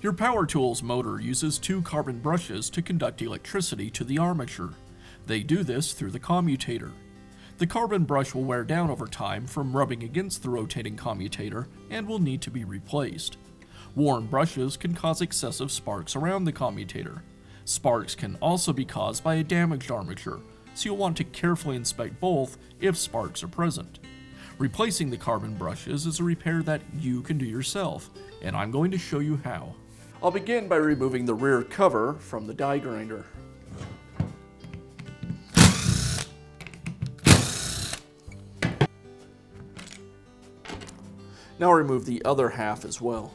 Your power tool's motor uses 2 carbon brushes to conduct electricity to the armature. They do this through the commutator. The carbon brush will wear down over time from rubbing against the rotating commutator and will need to be replaced. Worn brushes can cause excessive sparks around the commutator. Sparks can also be caused by a damaged armature, so you'll want to carefully inspect both if sparks are present. Replacing the carbon brushes is a repair that you can do yourself, and I'm going to show you how. I'll begin by removing the rear cover from the die grinder. Now I'll remove the other half as well.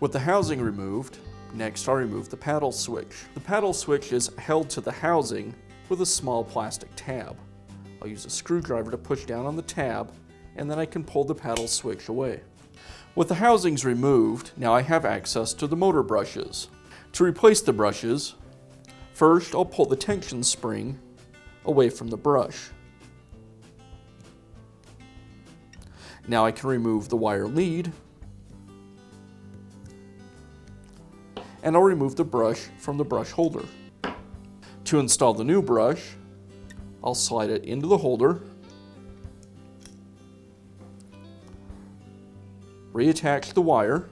With the housing removed, next I'll remove the paddle switch. The paddle switch is held to the housing with a small plastic tab. I'll use a screwdriver to push down on the tab, and then I can pull the paddle switch away. With the housings removed, now I have access to the motor brushes. To replace the brushes, first I'll pull the tension spring away from the brush. Now I can remove the wire lead, and I'll remove the brush from the brush holder. To install the new brush, I'll slide it into the holder, reattach the wire,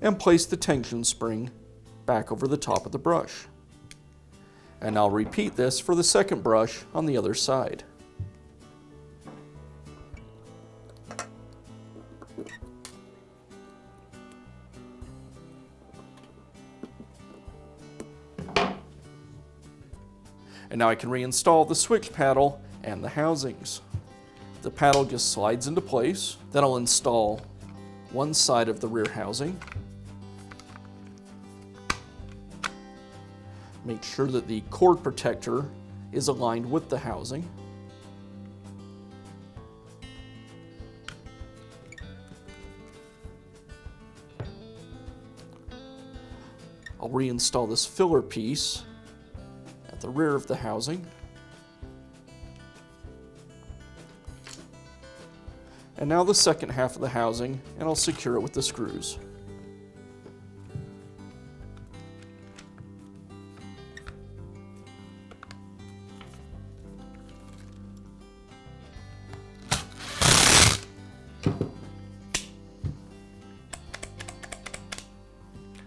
and place the tension spring back over the top of the brush. And I'll repeat this for the second brush on the other side. And now I can reinstall the switch paddle and the housings. The paddle just slides into place. Then I'll install one side of the rear housing. Make sure that the cord protector is aligned with the housing. I'll reinstall this filler piece at the rear of the housing. And now the second half of the housing, and I'll secure it with the screws.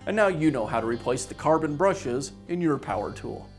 And now you know how to replace the carbon brushes in your power tool.